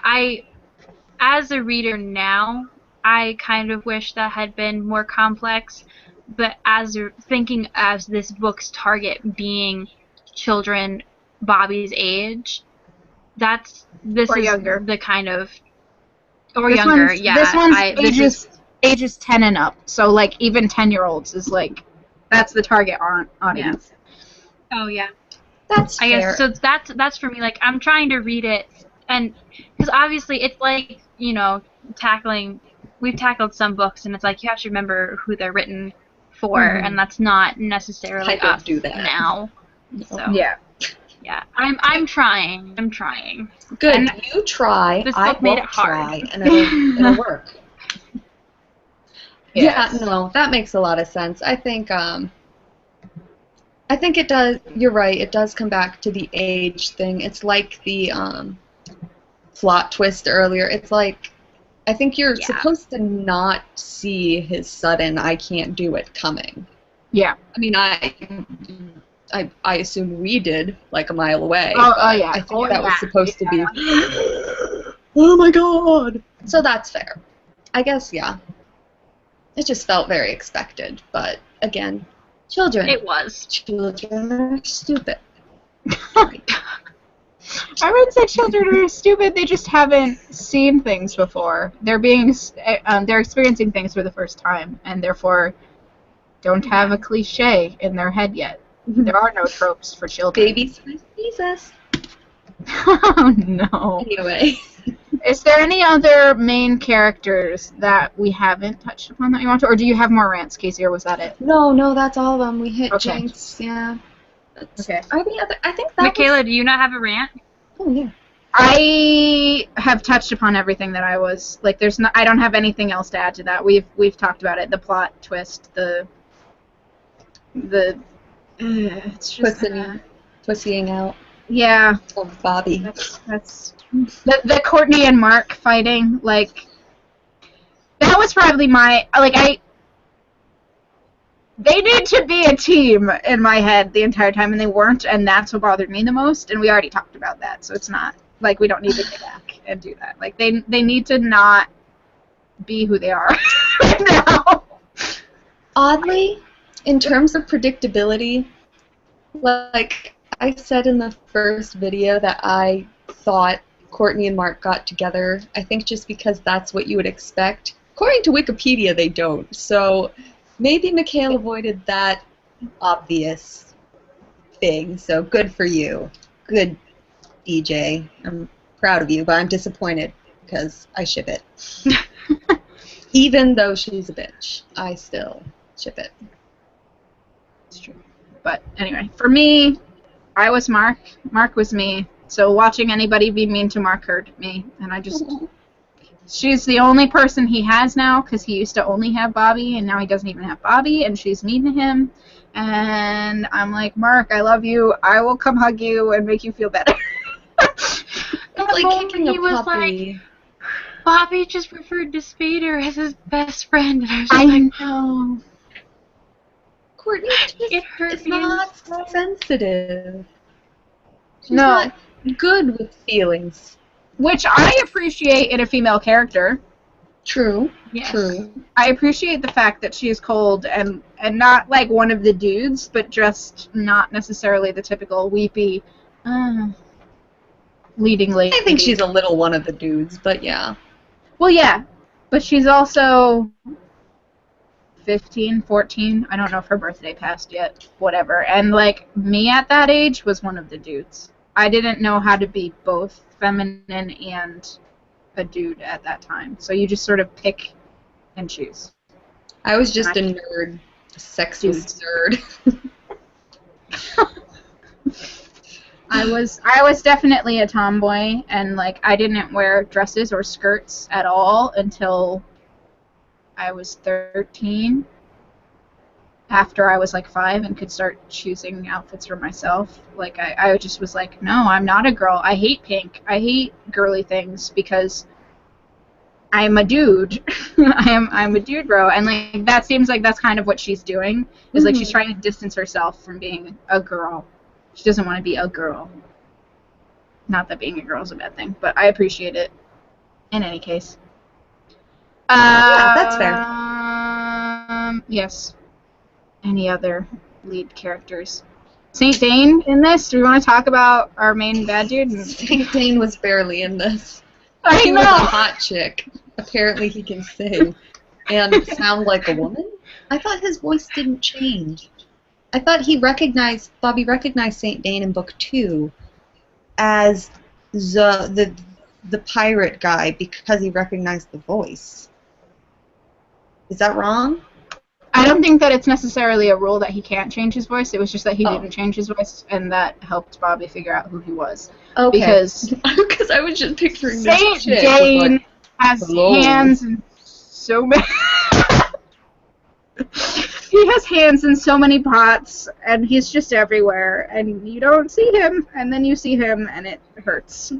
as a reader now, I kind of wish that had been more complex, but thinking as this book's target being children Bobby's age, this Or is younger. the kind of, or This younger, one's, yeah. This one's This is, ages 10 and up. So, like, even 10-year-olds is, like, that's the target audience. oh yeah. That's I fair. guess so. That's for me. Like, I'm trying to read it, and because obviously it's like, you know, we've tackled some books, and it's like you have to remember who they're written for, Mhm. and that's not necessarily I don't us do that. now. So Yeah. yeah, I'm trying. Good. And you try. this I book made won't it hard. try, and it'll work. Yes. Yeah, no, that makes a lot of sense. I think it does. You're right. It does come back to the age thing. It's like the plot twist earlier. It's like I think you're Yeah. supposed to not see his sudden "I can't do it" coming. Yeah. I mean, I assume we did, like a mile away. Oh, but yeah. I think Oh, that was yeah. supposed to be. Oh my god! So that's fair. I guess, yeah. It just felt very expected, but again, children. It was. Children are stupid. I wouldn't say children are stupid. They just haven't seen things before. They're experiencing things for the first time, and therefore don't have a cliche in their head yet. There are no tropes for children. Babies with Jesus. Oh no. Anyway. Is there any other main characters that we haven't touched upon that you want to, or do you have more rants, Casey, or was that it? No, that's all of them. We hit Okay. Jinx, yeah. Okay. I think that Michaela, do you not have a rant? Oh, yeah. I have touched upon everything that I was like. I don't have anything else to add to that. We've talked about it. The plot twist, it's just Pussying out yeah. of Bobby. That's the Courtney and Mark fighting. Like that was probably they need to be a team in my head the entire time, and they weren't, and that's what bothered me the most. And we already talked about that, so it's not like we don't need to go back and do that. Like they need to not be who they are right now. Oddly, in terms of predictability, like I said in the first video that I thought Courtney and Mark got together, I think just because that's what you would expect. According to Wikipedia, they don't. So maybe Michaela avoided that obvious thing. So good for you. Good, DJ. I'm proud of you, but I'm disappointed because I ship it. Even though she's a bitch, I still ship it. It's true. But anyway, for me, I was Mark. Mark was me. So watching anybody be mean to Mark hurt me, and I just... She's the only person he has now, because he used to only have Bobby, and now he doesn't even have Bobby, and she's mean to him. And I'm like, Mark, I love you. I will come hug you and make you feel better. It's like kicking a he was puppy. like, Bobby just referred to Spader as his best friend, and I was just I like, know. Courtney it hurt is me not inside. sensitive. She's No. not good with feelings. Which I appreciate in a female character. True. Yes. True. I appreciate the fact that she is cold and not like one of the dudes, but just not necessarily the typical weepy leading lady. I think she's a little one of the dudes, but yeah. Well, yeah, but she's also 15, 14. I don't know if her birthday passed yet. Whatever. And like me at that age was one of the dudes. I didn't know how to be both feminine and a dude at that time. So you just sort of pick and choose. I was just a nerd. A sexless nerd. I was definitely a tomboy, and like I didn't wear dresses or skirts at all until I was 13. After I was like 5 and could start choosing outfits for myself, like I just was like, no, I'm not a girl. I hate pink. I hate girly things because I'm a dude. I'm a dude, bro. And like that seems like that's kind of what she's doing. Is like she's trying to distance herself from being a girl. She doesn't want to be a girl. Not that being a girl is a bad thing, but I appreciate it. In any case. Yeah, that's fair. Yes. Any other lead characters? Saint Dane in this? Do we want to talk about our main bad dude? Saint Dane was barely in this. I He know. was a hot chick. Apparently he can sing and sound like a woman. I thought his voice didn't change. I thought Bobby recognized Saint Dane in book 2 as the pirate guy because he recognized the voice. Is that wrong? I don't think that it's necessarily a rule that he can't change his voice. It was just that he didn't change his voice, and that helped Bobby figure out who he was. Okay. Because I was just picturing Saint this chick Dane with, like, has hello. hands in so many. He has hands in so many pots, and he's just everywhere, and you don't see him, and then you see him, and it hurts.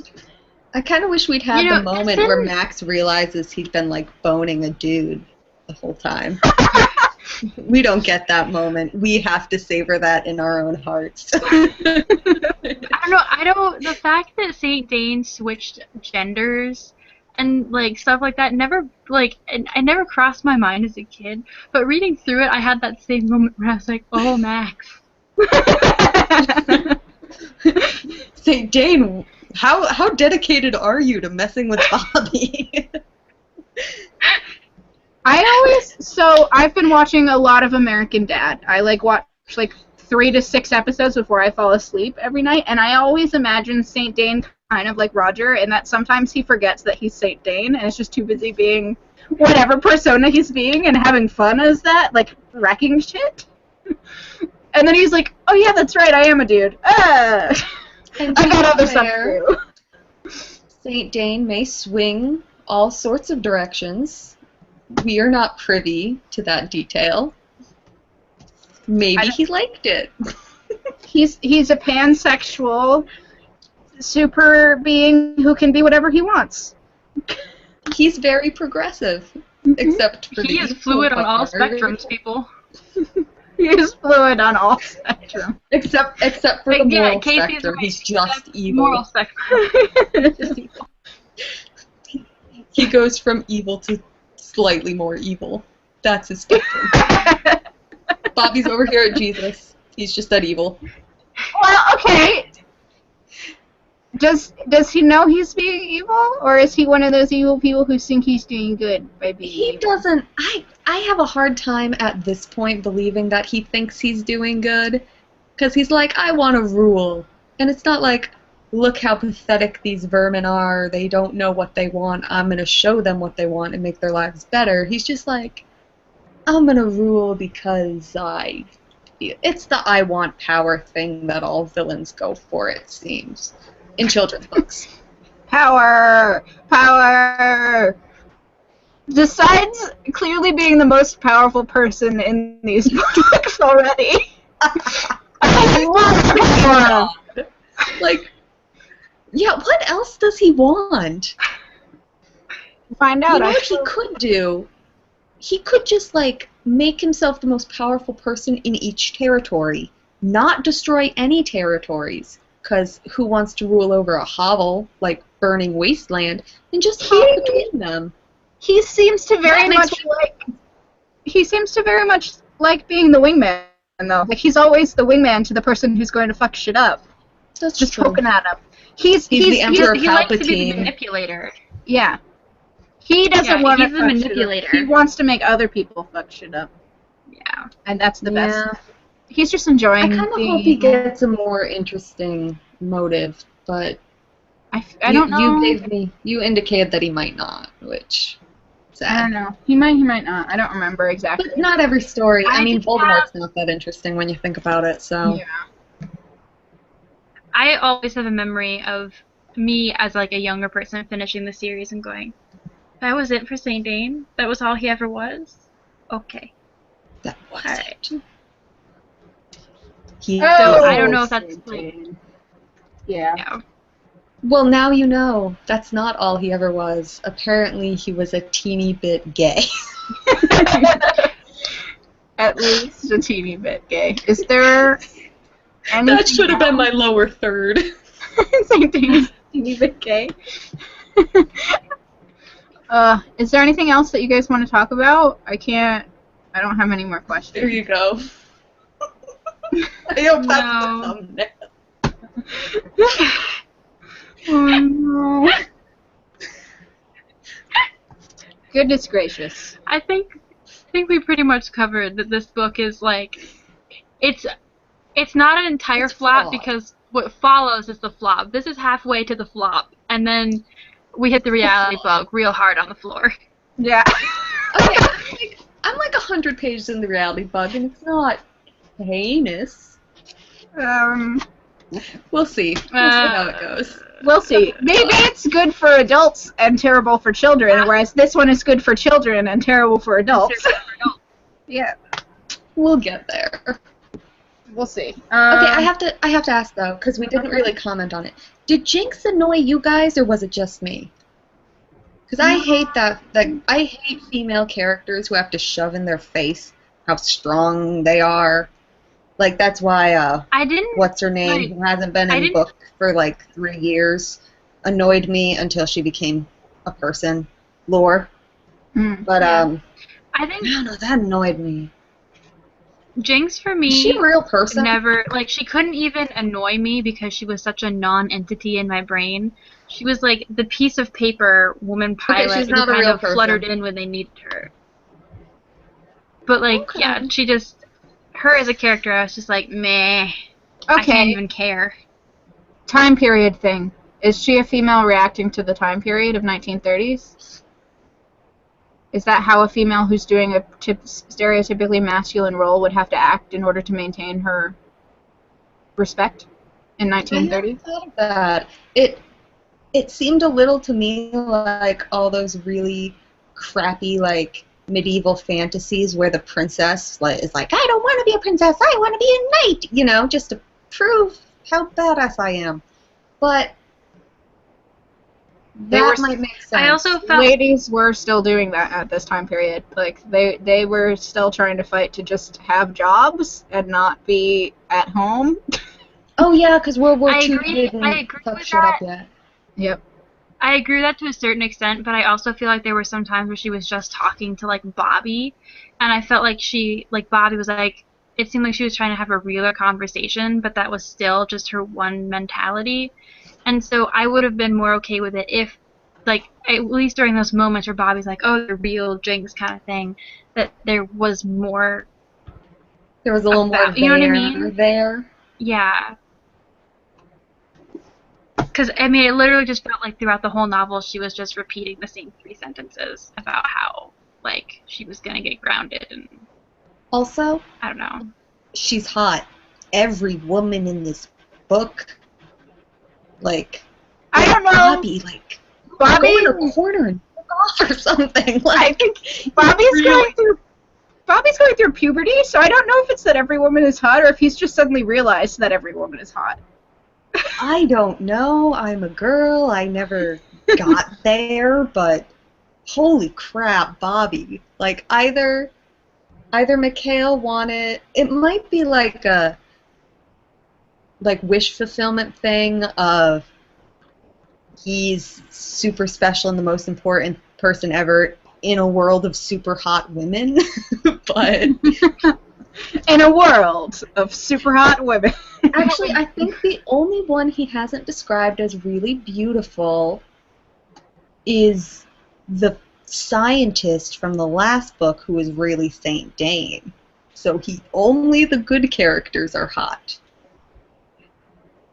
I kind of wish we'd had the moment where Max realizes he'd been like boning a dude the whole time. We don't get that moment. We have to savor that in our own hearts. I don't. The fact that Saint Dane switched genders and like stuff like that never I never crossed my mind as a kid. But reading through it, I had that same moment where I was like, "Oh, Max." Saint Dane, how dedicated are you to messing with Bobby? I've been watching a lot of American Dad. I watch 3 to 6 episodes before I fall asleep every night, and I always imagine Saint Dane kind of like Roger, in that sometimes he forgets that he's Saint Dane and is just too busy being whatever persona he's being and having fun as that, like wrecking shit. And then he's like, oh yeah, that's right, I am a dude. I got other stuff to do. Saint Dane may swing all sorts of directions. We are not privy to that detail. Maybe he liked it. He's a pansexual super being who can be whatever he wants. He's very progressive, except for he is fluid on all spectrums, people. He is fluid on all spectrums. Except for the moral spectrum. He's just evil. Moral spectrum. Just evil. He goes from evil to slightly more evil. That's his spectrum. Bobby's over here at Jesus. He's just that evil. Well, okay. Does he know he's being evil, or is he one of those evil people who think he's doing good by being evil? He doesn't. I have a hard time at this point believing that he thinks he's doing good, because he's like, I want to rule. And it's not like, look how pathetic these vermin are, they don't know what they want, I'm going to show them what they want and make their lives better. He's just like, I'm going to rule because it's the I want power thing that all villains go for, it seems, in children's books. Power! Power! Besides clearly being the most powerful person in these books already. I want power! Like, yeah, what else does he want? Find out. You know what he could do? He could just, make himself the most powerful person in each territory. Not destroy any territories. Because who wants to rule over a hovel, like burning wasteland, and just hop between them? he seems to very much like being the wingman, though. Like, he's always the wingman to the person who's going to fuck shit up. That's just true. poking at him. He's the Emperor he likes to be the Palpatine. manipulator. Yeah. He doesn't want to he's the fuck shit up. manipulator. He wants to make other people fuck shit up. Yeah. And that's the best. Yeah. He's just enjoying I kind of hope he gets a more interesting motive, but I don't know. You indicated that he might not, which sad. I don't know. He might not. I don't remember exactly. But not every story. I mean, just Voldemort's not that interesting when you think about it, so. Yeah. I always have a memory of me as like a younger person finishing the series and going, that was it for Saint Dane? That was all he ever was? Okay. That was Alright. it. So I don't know if that's like, yeah. Well, now you know. That's not all he ever was. Apparently, he was a teeny bit gay. At least a teeny bit gay. Is there anything That should have been my lower third. Same thing as teeny bit gay. Is there anything else that you guys want to talk about? I don't have any more questions. There you go. I hope that's the thumbnail. Oh no. Goodness gracious. I think we pretty much covered that this book is like, it's not an entire It's flop flawed. because what follows is the flop. This is halfway to the flop, and then we hit the reality bug real hard on the floor. Yeah. Okay, I'm like 100 pages in the reality bug, and it's not heinous. We'll see. We'll see how it goes. We'll see. Maybe it's good for adults and terrible for children, whereas this one is good for children and terrible for adults. Yeah. We'll get there. We'll see. Okay, I have to ask though, because we didn't really comment on it. Did Jinx annoy you guys, or was it just me? Because I hate I hate female characters who have to shove in their face how strong they are. Like, that's why I didn't. what's her name, who hasn't been in book for like 3 years, annoyed me until she became a person. Lore. But I I think don't know, that annoyed me. Jinx for me. Is she a real person? Never, like, she couldn't even annoy me because she was such a non-entity in my brain. She was like the piece of paper woman pilot she's who not a kind real of person. fluttered in when they needed her. But like, Okay. yeah, she just, her as a character, I was just like, meh. I can't Okay. even care. Time period thing. Is she a female reacting to the time period of 1930s? Is that how a female who's doing a stereotypically masculine role would have to act in order to maintain her respect in I 1930? never thought of that. It seemed a little to me like all those really crappy, like, medieval fantasies where the princess is like, I don't want to be a princess, I want to be a knight, you know, just to prove how badass I am. But that might make sense. I also felt Ladies were still doing that at this time period. Like, they were still trying to fight to just have jobs and not be at home. Oh yeah, because World War I II agree didn't fuck with shit up that. yet. Yep. I agree with that to a certain extent, but I also feel like there were some times where she was just talking to, like, Bobby, and I felt like Bobby was like, it seemed like she was trying to have a realer conversation, but that was still just her one mentality. And so I would have been more okay with it if, like, at least during those moments where Bobby's like, oh, the real Jinx kind of thing, that there was more. There was a little more you know what I mean? there. Yeah. Because, I mean, it literally just felt like throughout the whole novel she was just repeating the same 3 sentences about how, like, she was going to get grounded and, Also, I don't know. she's hot. Every woman in this book, like, I don't know. Bobby, like, Bobby, go in a corner and fuck off or something. Like, I think Bobby's going through puberty, so I don't know if it's that every woman is hot or if he's just suddenly realized that every woman is hot. I don't know. I'm a girl. I never got there, but holy crap, Bobby. Like, either Michaela wanted, it might be like a wish fulfillment thing of he's super special and the most important person ever. in a world of super hot women, but In a world of super hot women. actually, I think the only one he hasn't described as really beautiful is the scientist from the last book who is really Saint Dane. So only the good characters are hot.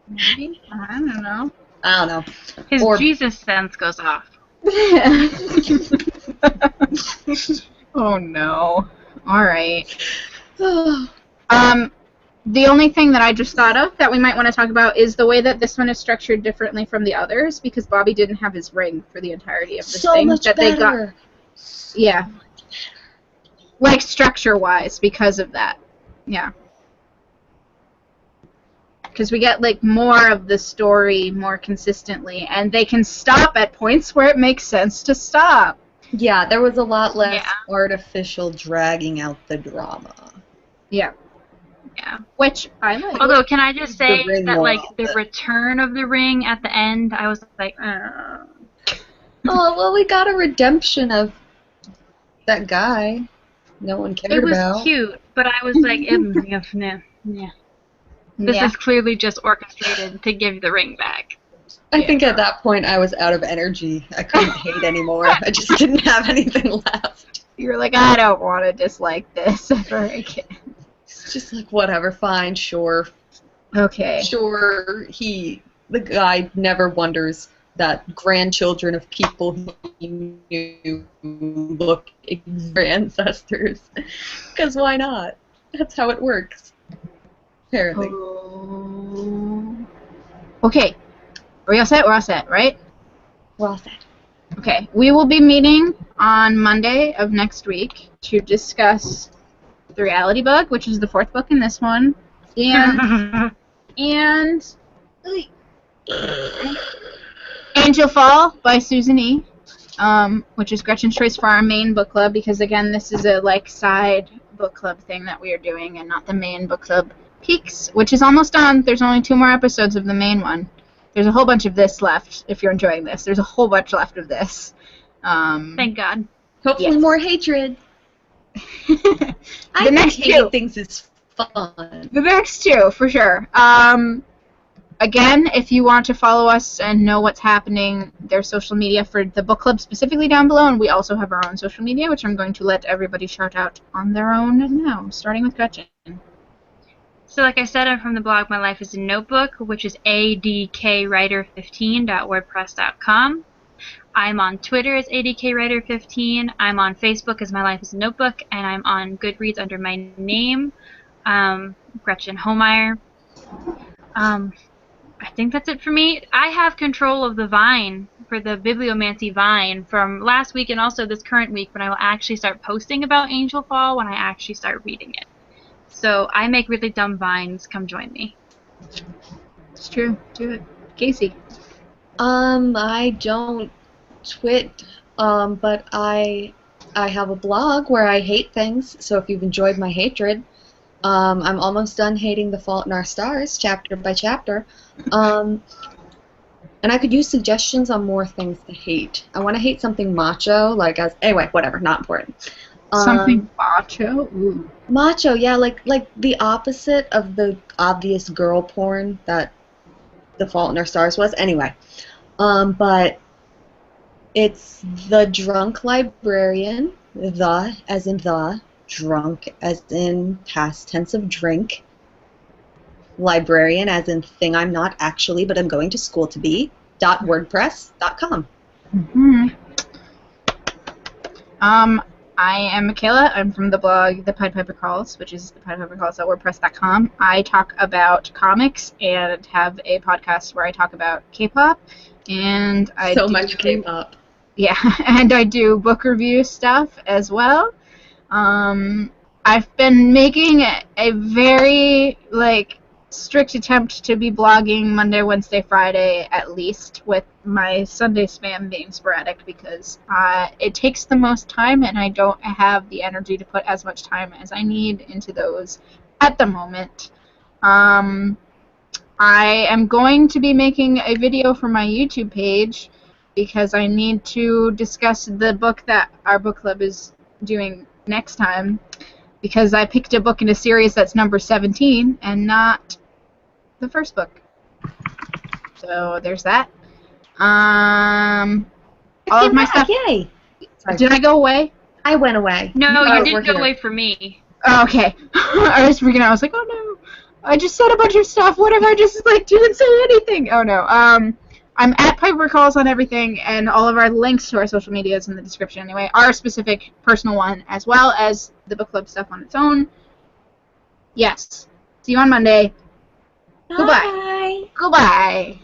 Maybe? I don't know. I don't know. His Or- Jesus sense goes off. Oh no. Alright. The only thing that I just thought of that we might want to talk about is the way that this one is structured differently from the others, because Bobby didn't have his ring for the entirety of the So thing much that better. they got. Yeah. Like structure-wise, because of that. Yeah. Because we get like more of the story more consistently, and they can stop at points where it makes sense to stop. Yeah, there was a lot less Yeah. artificial dragging out the drama. Yeah. Yeah. Which I like. Although, can I just say ring that, more like, the often. return of the ring at the end, I was like, Oh, well, we got a redemption of that guy no one cared it was about. cute, but I was like, yeah. This Yeah. is clearly just orchestrated to give the ring back. I think at that point I was out of energy. I couldn't hate anymore. I just didn't have anything left. You were like, I don't want to dislike this ever again. It's just like, whatever, fine, sure. Okay. Sure, the guy never wonders that grandchildren of people he knew look like their ancestors. Because why not? That's how it works. Apparently. Okay. Are we all set? We're all set, right? Well said. Okay. We will be meeting on Monday of next week to discuss The Reality Bug, which is the 4th book in this one, and Angel Fall by Susan E., which is Gretchen's choice for our main book club, because again, this is a like side book club thing that we are doing, and not the main book club peaks, which is almost done. There's only 2 more episodes of the main one. There's a whole bunch of this left. If you're enjoying this, there's a whole bunch left of this. Thank God. Hopefully Yes. more hatred. The I think next hating 2. things is fun. The next 2, for sure. Again, if you want to follow us and know what's happening, there's social media for the book club specifically down below, and we also have our own social media, which I'm going to let everybody shout out on their own now, starting with Gretchen. So like I said, I'm from the blog My Life is a Notebook, which is adkwriter15.wordpress.com. I'm on Twitter as adkwriter15. I'm on Facebook as My Life is a Notebook, and I'm on Goodreads under my name, Gretchen Homeyer. I think that's it for me. I have control of the Vine for the Bibliomancy Vine from last week and also this current week, when I will actually start posting about Angel Fall when I actually start reading it. So I make really dumb vines. Come join me. It's true. Do it. Casey. I don't twit, but I have a blog where I hate things, so if you've enjoyed my hatred, I'm almost done hating The Fault in Our Stars, chapter by chapter. And I could use suggestions on more things to hate. I want to hate something macho, anyway, whatever, not important. Something macho? Ooh. Macho, yeah, like the opposite of the obvious girl porn that The Fault in Our Stars was. Anyway, but it's The Drunk Librarian, the as in the, drunk as in past tense of drink, librarian as in thing I'm not actually but I'm going to school to be, .wordpress.com. Mm-hmm. I am Michaela. I'm from the blog The Pied Piper Calls, which is thepiedpipercalls.wordpress.com. I talk about comics and have a podcast where I talk about K-pop, and I So do much came up. Yeah, and I do book review stuff as well. I've been making a very strict attempt to be blogging Monday, Wednesday, Friday at least, with my Sunday spam being sporadic, because it takes the most time and I don't have the energy to put as much time as I need into those at the moment. I am going to be making a video for my YouTube page because I need to discuss the book that our book club is doing next time, because I picked a book in a series that's number 17 and not the first book. So there's that. All of my stuff. Yay! Sorry. Did I go away? I went away. No, you we're didn't go here. away from me. Oh, okay. I was freaking out. I was like, oh no. I just said a bunch of stuff. What if I just didn't say anything? Oh no. I'm at Piper Calls on everything, and all of our links to our social media is in the description anyway. Our specific personal one, as well as the book club stuff on its own. Yes. See you on Monday. Bye. Goodbye. Goodbye.